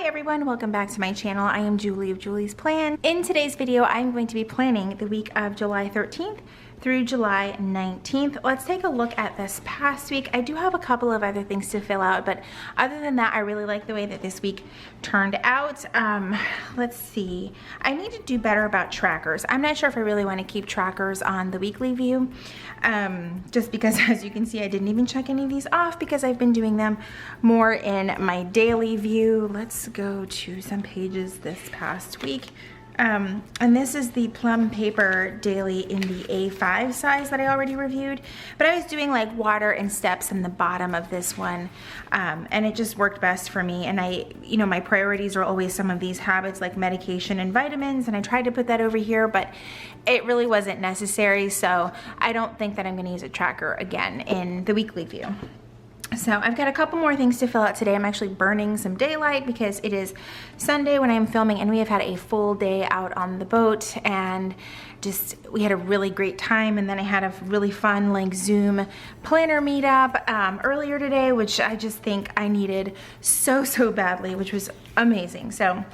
everyone, welcome back to my channel. I am Julie of Julie's Plan. In today's video, I'm going to be planning the week of July 13th through July 19th. Let's take a look at this past week. I do have a couple of other things to fill out, but other than that, I really like the way that this week turned out. Let's see. I need to do better about trackers. I'm not sure if I really want to keep trackers on the weekly view, just because as you can see, I didn't even check any of these off because I've been doing them more in my daily view. Let's go to some pages this past week. And this is the Plum paper daily in the A5 size that I already reviewed, but I was doing like water and steps in the bottom of this one, and it just worked best for me. And my priorities are always some of these habits like medication and vitamins, and I tried to put that over here, but it really wasn't necessary, so I don't think that I'm going to use a tracker again in the weekly view. So I've got a couple more things to fill out today. I'm actually burning some daylight because it is Sunday when I'm filming, and we have had a full day out on the boat, and we had a really great time. And then I had a really fun like Zoom planner meetup earlier today, which I just think I needed so badly, which was amazing. So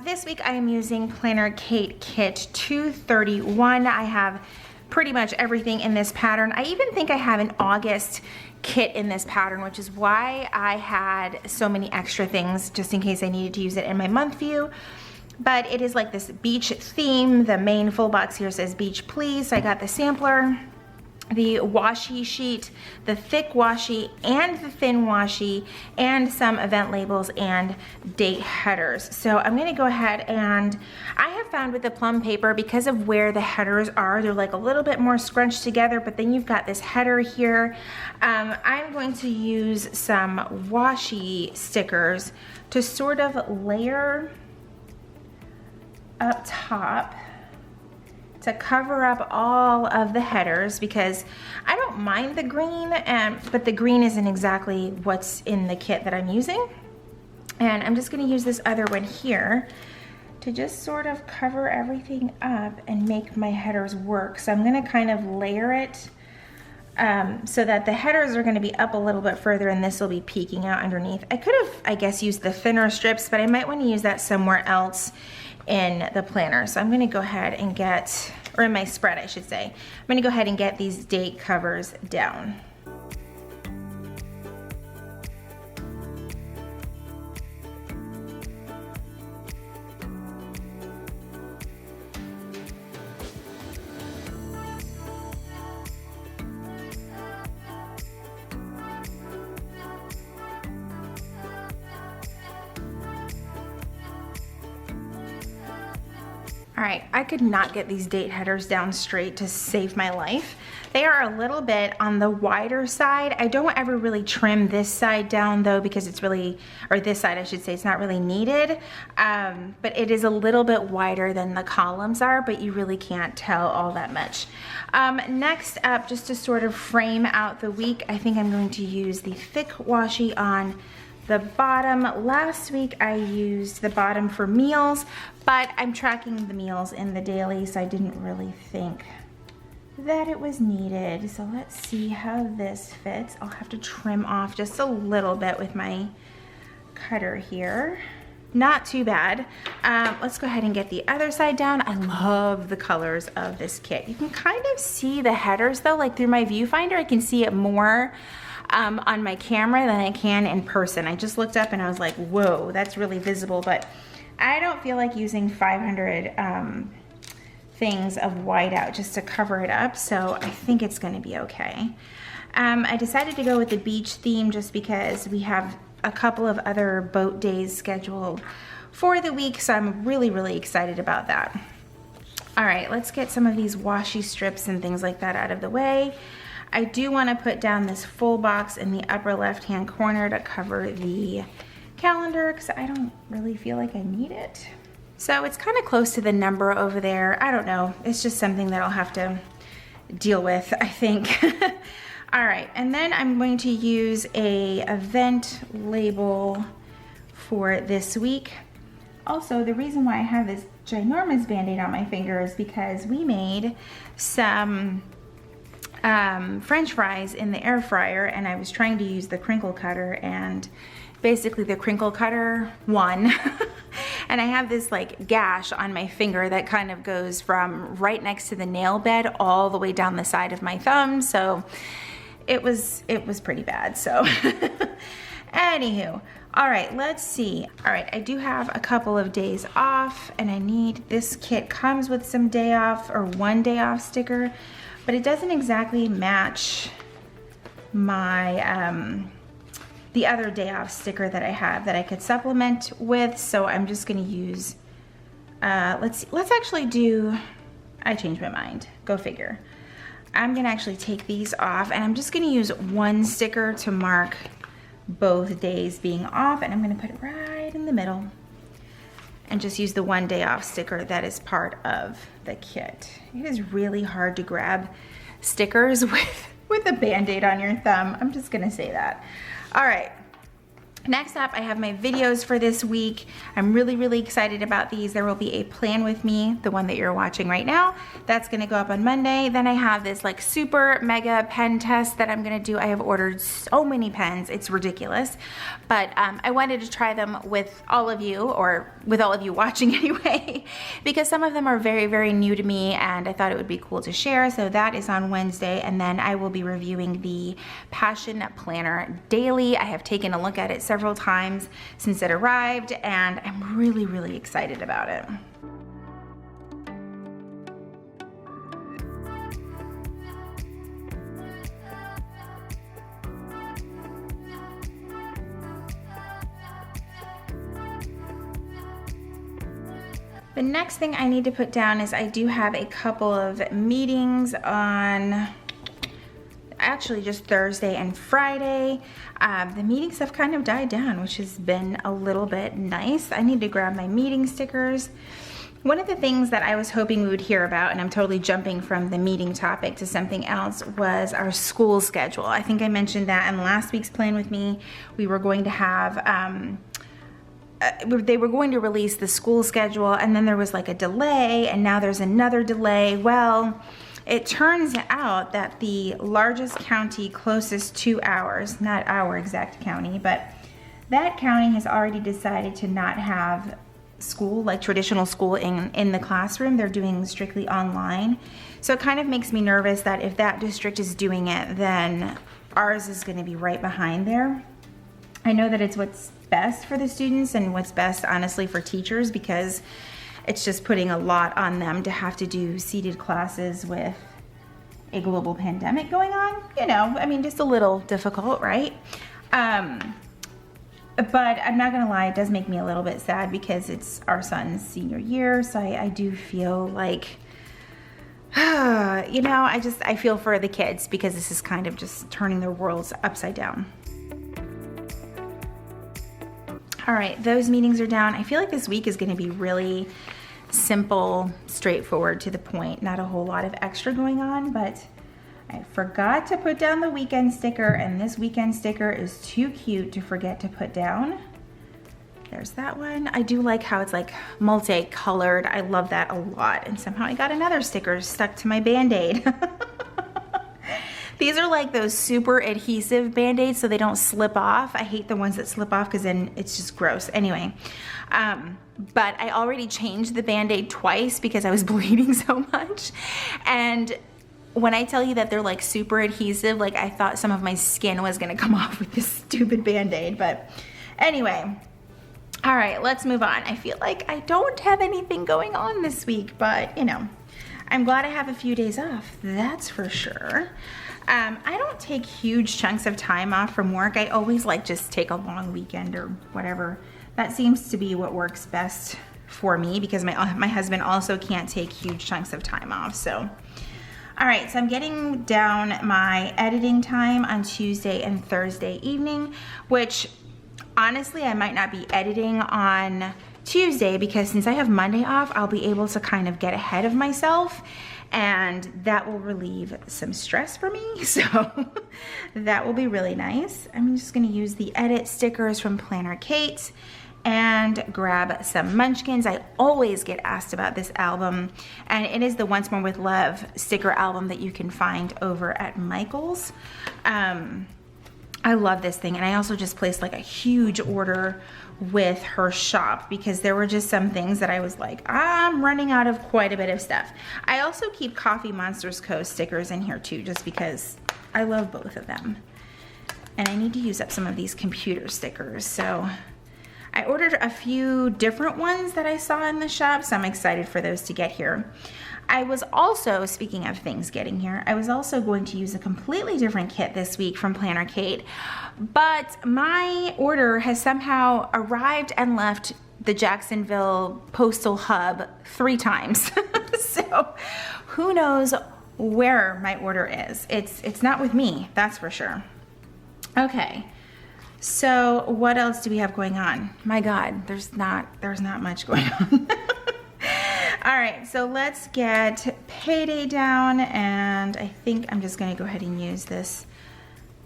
this week I am using Planner Kate Kit 231. I have pretty much everything in this pattern. I even think I have an August kit in this pattern, which is why I had so many extra things just in case I needed to use it in my month view. But it is like this beach theme. The main full box here says beach please. So I got the sampler, the washi sheet, the thick washi and the thin washi, and some event labels and date headers. So I'm going to go ahead, and I have found with the Plum paper, because of where the headers are, they're like a little bit more scrunched together, but then you've got this header here. I'm going to use some washi stickers to sort of layer up top to cover up all of the headers, because I don't mind the green, but the green isn't exactly what's in the kit that I'm using. And I'm just gonna use this other one here to just sort of cover everything up and make my headers work. So I'm gonna kind of layer it so that the headers are gonna be up a little bit further, and this will be peeking out underneath. I could have, I guess, used the thinner strips, but I might wanna use that somewhere else in the planner. So I'm gonna go ahead and get, or in my spread I should say, I'm gonna go ahead and get these date covers down. All right, I could not get these date headers down straight to save my life. They are a little bit on the wider side. I don't ever really trim this side down though, because it's really, or this side I should say, it's not really needed. But it is a little bit wider than the columns are, but you really can't tell all that much. Next up, just to sort of frame out the week, I think I'm going to use the thick washi on the bottom. Last week I used the bottom for meals, but I'm tracking the meals in the daily, so I didn't really think that it was needed. So let's see how this fits. I'll have to trim off just a little bit with my cutter here. Not too bad. Let's go ahead and get the other side down. I love the colors of this kit. You can kind of see the headers though, like through my viewfinder, I can see it more on my camera than I can in person. I just looked up and I was like, whoa, that's really visible, but I don't feel like using 500 things of whiteout just to cover it up, so I think it's gonna be okay. I decided to go with the beach theme just because we have a couple of other boat days scheduled for the week, so I'm really excited about that. All right, let's get some of these washi strips and things like that out of the way. I do want to put down this full box in the upper left-hand corner to cover the calendar, because I don't really feel like I need it. So it's kind of close to the number over there. I don't know. It's just something that I'll have to deal with, I think. All right, and then I'm going to use a event label for this week. Also, the reason why I have this ginormous Band-Aid on my finger is because we made some French fries in the air fryer, and I was trying to use the crinkle cutter, and basically the crinkle cutter one. And I have this like gash on my finger that kind of goes from right next to the nail bed all the way down the side of my thumb. So it was pretty bad. So anywho, all right, let's see. All right, I do have a couple of days off, and I need, this kit comes with some day off or 1 day off sticker, but it doesn't exactly match my the other day off sticker that I have that I could supplement with. So I'm just gonna use, let's actually do, I changed my mind, go figure. I'm gonna actually take these off, and I'm just gonna use 1 sticker to mark both days being off, and I'm gonna put it right in the middle and just use the 1 day off sticker that is part of the kit. It is really hard to grab stickers with a Band-Aid on your thumb. I'm just gonna say that. All right, next up, I have my videos for this week. I'm really excited about these. There will be a plan with me, the one that you're watching right now. That's gonna go up on Monday. Then I have this like super mega pen test that I'm gonna do. I have ordered so many pens, it's ridiculous. But I wanted to try them with all of you, or with all of you watching anyway, because some of them are very new to me, and I thought it would be cool to share. So that is on Wednesday, and then I will be reviewing the Passion Planner Daily. I have taken a look at it several times since it arrived, and I'm really excited about it. The next thing I need to put down is I do have a couple of meetings on actually just Thursday and Friday. The meetings have kind of died down, which has been a little bit nice. I need to grab my meeting stickers. One of the things that I was hoping we would hear about, and I'm totally jumping from the meeting topic to something else, was our school schedule. I think I mentioned that in last week's Plan With Me. We were going to have, they were going to release the school schedule, and then there was like a delay, and now there's another delay. Well, it turns out that the largest county closest to ours, not our exact county, but that county has already decided to not have school, like traditional school in the classroom. They're doing strictly online. So it kind of makes me nervous that if that district is doing it, then ours is going to be right behind there. I know that it's what's best for the students and what's best, honestly, for teachers, because it's just putting a lot on them to have to do seated classes with a global pandemic going on. You know, I mean, just a little difficult, right? But I'm not gonna lie, it does make me a little bit sad because it's our son's senior year. So I do feel like, you know, I feel for the kids because this is kind of just turning their worlds upside down. All right, those meetings are down. I feel like this week is gonna be really simple, straightforward, to the point, not a whole lot of extra going on, but I forgot to put down the weekend sticker, and this weekend sticker is too cute to forget to put down. There's that one. I do like how it's like multicolored. I love that a lot. And somehow I got another sticker stuck to my Band-Aid. These are like those super adhesive Band-Aids so they don't slip off. I hate the ones that slip off because then it's just gross. Anyway, but I already changed the Band-Aid twice because I was bleeding so much. And when I tell you that they're like super adhesive, like I thought some of my skin was gonna come off with this stupid Band-Aid. But anyway, all right, let's move on. I feel like I don't have anything going on this week, but you know, I'm glad I have a few days off, that's for sure. I don't take huge chunks of time off from work. I always like just take a long weekend or whatever. That seems to be what works best for me because my husband also can't take huge chunks of time off. So, all right, so I'm getting down my editing time on Tuesday and Thursday evening, which honestly, I might not be editing on Tuesday because since I have Monday off, I'll be able to kind of get ahead of myself, and that will relieve some stress for me. So that will be really nice. I'm just gonna use the edit stickers from Planner Kate and grab some munchkins. I always get asked about this album, and it is the Once More With Love sticker album that you can find over at Michael's. I love this thing. And I also just placed like a huge order with her shop because there were just some things that I was like, I'm running out of quite a bit of stuff. I also keep Coffee Monsters Co. stickers in here too, just because I love both of them. And I need to use up some of these computer stickers. So I ordered a few different ones that I saw in the shop, so I'm excited for those to get here. I was also, speaking of things getting here, I was also going to use a completely different kit this week from Planner Kate, but my order has somehow arrived and left the Jacksonville postal hub 3 times. So who knows where my order is. It's not with me, that's for sure. Okay. So what else do we have going on? My God, there's not much going on. All right, so let's get payday down, and I think I'm just gonna go ahead and use this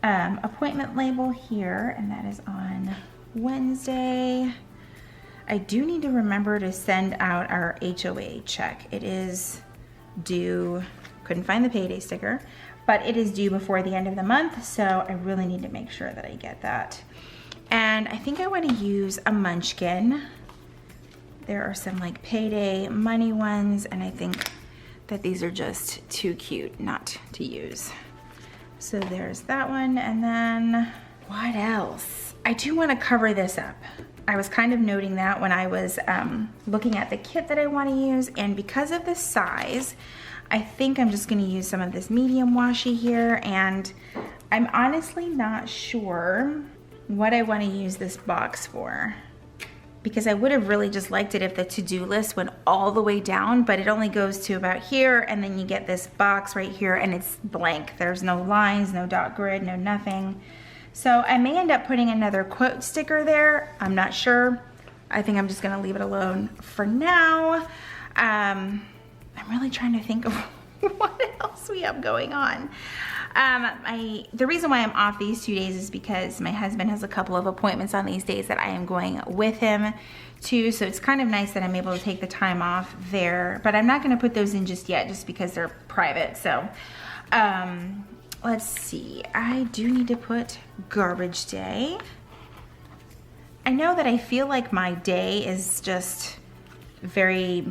appointment label here, and that is on Wednesday. I do need to remember to send out our HOA check. It is due, couldn't find the payday sticker, but it is due before the end of the month, so I really need to make sure that I get that. And I think I want to use a munchkin. There are some like payday money ones, and I think that these are just too cute not to use. So there's that one, and then what else? I do want to cover this up. I was kind of noting that when I was looking at the kit that I want to use, and because of the size, I think I'm just going to use some of this medium washi here, and I'm honestly not sure what I want to use this box for, because I would have really just liked it if the to-do list went all the way down, but it only goes to about here, and then you get this box right here and it's blank. There's no lines, no dot grid, no nothing. So I may end up putting another quote sticker there. I'm not sure. I think I'm just gonna leave it alone for now. I'm really trying to think of what else we have going on. The reason why I'm off these 2 days is because my husband has a couple of appointments on these days that I am going with him to, so it's kind of nice that I'm able to take the time off there, but I'm not going to put those in just yet just because they're private. So let's see, I do need to put garbage day. I know that I feel like my day is just very,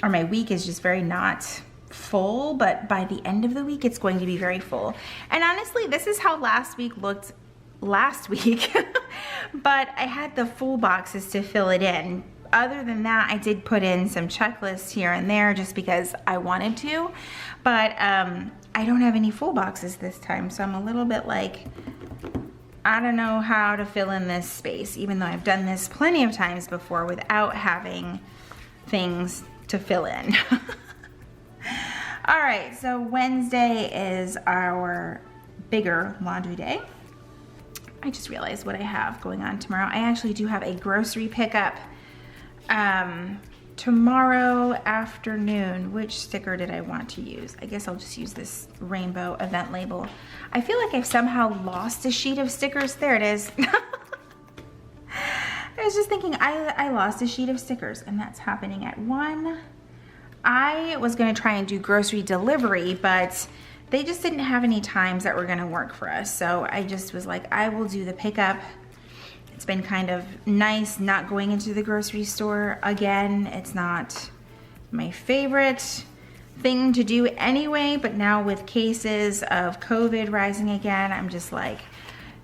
or my week is just very not full, but by the end of the week it's going to be very full. And honestly, this is how last week looked last week, but I had the full boxes to fill it in. Other than that, I did put in some checklists here and there just because I wanted to, but I don't have any full boxes this time, so I'm a little bit like, I don't know how to fill in this space, even though I've done this plenty of times before without having things to fill in. All right, so Wednesday is our bigger laundry day. I just realized what I have going on tomorrow. I actually do have a grocery pickup tomorrow afternoon. Which sticker did I want to use? I guess I'll just use this rainbow event label. I feel like I've somehow lost a sheet of stickers. There it is. I was just thinking I lost a sheet of stickers, and that's happening at 1. I was gonna try and do grocery delivery, but they just didn't have any times that were gonna work for us. So I just was like, I will do the pickup. It's been kind of nice not going into the grocery store again. It's not my favorite thing to do anyway, but now with cases of COVID rising again, I'm just like,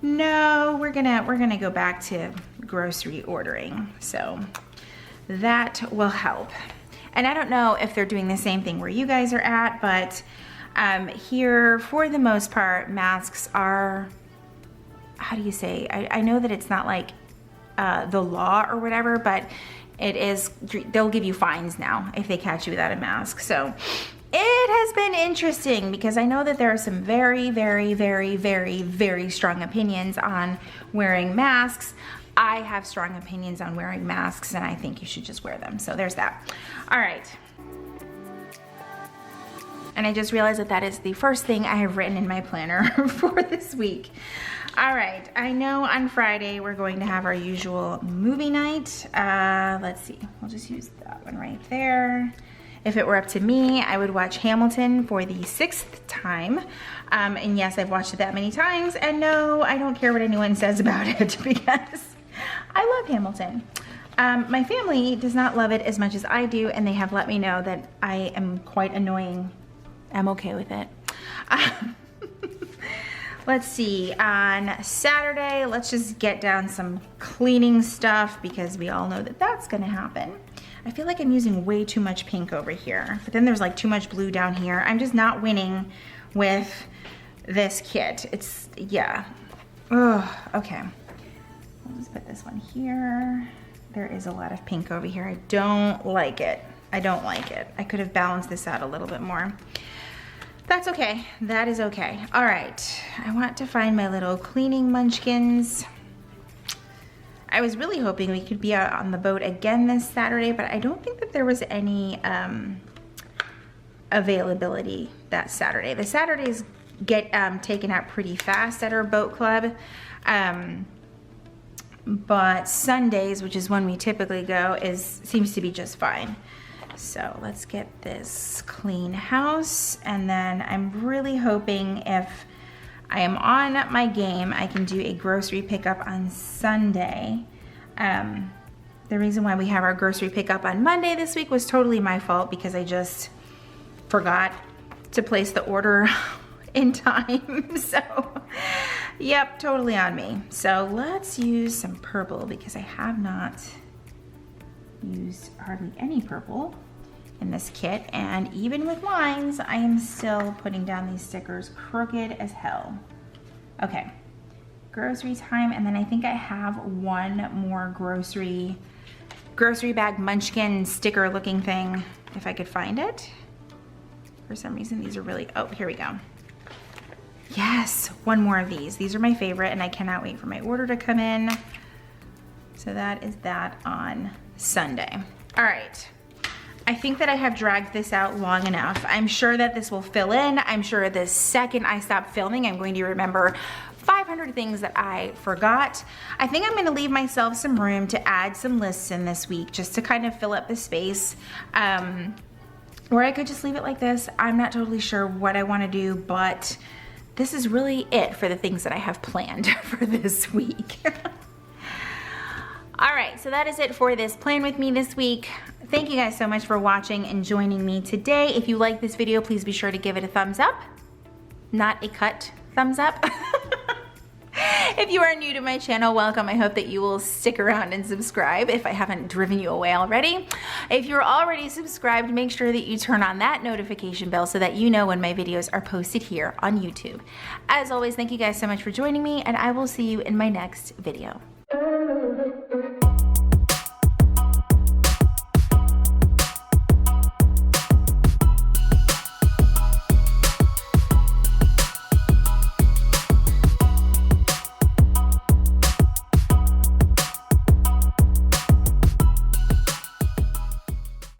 no, we're gonna go back to grocery ordering. So that will help. And I don't know if they're doing the same thing where you guys are at, but here, for the most part, masks are, how do you say? I know that it's not like the law or whatever, but it is, they'll give you fines now if they catch you without a mask. So it has been interesting because I know that there are some very, very, very, very, very strong opinions on wearing masks. I have strong opinions on wearing masks, and I think you should just wear them. So there's that. All right. And I just realized that that is the first thing I have written in my planner for this week. All right, I know on Friday we're going to have our usual movie night. Let's see, we'll just use that one right there. If it were up to me, I would watch Hamilton for the 6th time. And yes, I've watched it that many times, and no, I don't care what anyone says about it because I love Hamilton. My family does not love it as much as I do, and they have let me know that I am quite annoying. I'm okay with it. Let's see, on Saturday, let's just get down some cleaning stuff because we all know that that's gonna happen. I feel like I'm using way too much pink over here, but then there's like too much blue down here. I'm just not winning with this kit. It's, yeah. Ugh, okay. I'll just put this one here. There is a lot of pink over here. I don't like it. I don't like it. I could have balanced this out a little bit more. That's okay. That is okay. All right. I want to find my little cleaning munchkins. I was really hoping we could be out on the boat again this Saturday, but I don't think that there was any availability that Saturday. The Saturdays get taken out pretty fast at our boat club. But Sundays, which is when we typically go, seems to be just fine. So let's get this clean house, and then I'm really hoping if I am on my game, I can do a grocery pickup on Sunday. The reason why we have our grocery pickup on Monday this week was totally my fault because I just forgot to place the order in time. So, yep, totally on me. So let's use some purple because I have not used hardly any purple in this kit, and even with lines, I am still putting down these stickers crooked as hell. Okay, grocery time, and then I think I have one more grocery bag munchkin sticker looking thing, if I could find it. For some reason, these are really, oh, here we go. Yes, one more of these. These are my favorite, and I cannot wait for my order to come in. So that is that on Sunday. All right. I think that I have dragged this out long enough. I'm sure that this will fill in. I'm sure the second I stop filming, I'm going to remember 500 things that I forgot. I think I'm gonna leave myself some room to add some lists in this week just to kind of fill up the space. Or I could just leave it like this. I'm not totally sure what I wanna do, but this is really it for the things that I have planned for this week. All right, so that is it for this Plan With Me this week. Thank you guys so much for watching and joining me today. If you like this video, please be sure to give it a thumbs up. Not a cut thumbs up. If you are new to my channel, welcome. I hope that you will stick around and subscribe if I haven't driven you away already. If you're already subscribed, make sure that you turn on that notification bell so that you know when my videos are posted here on YouTube. As always, thank you guys so much for joining me, and I will see you in my next video.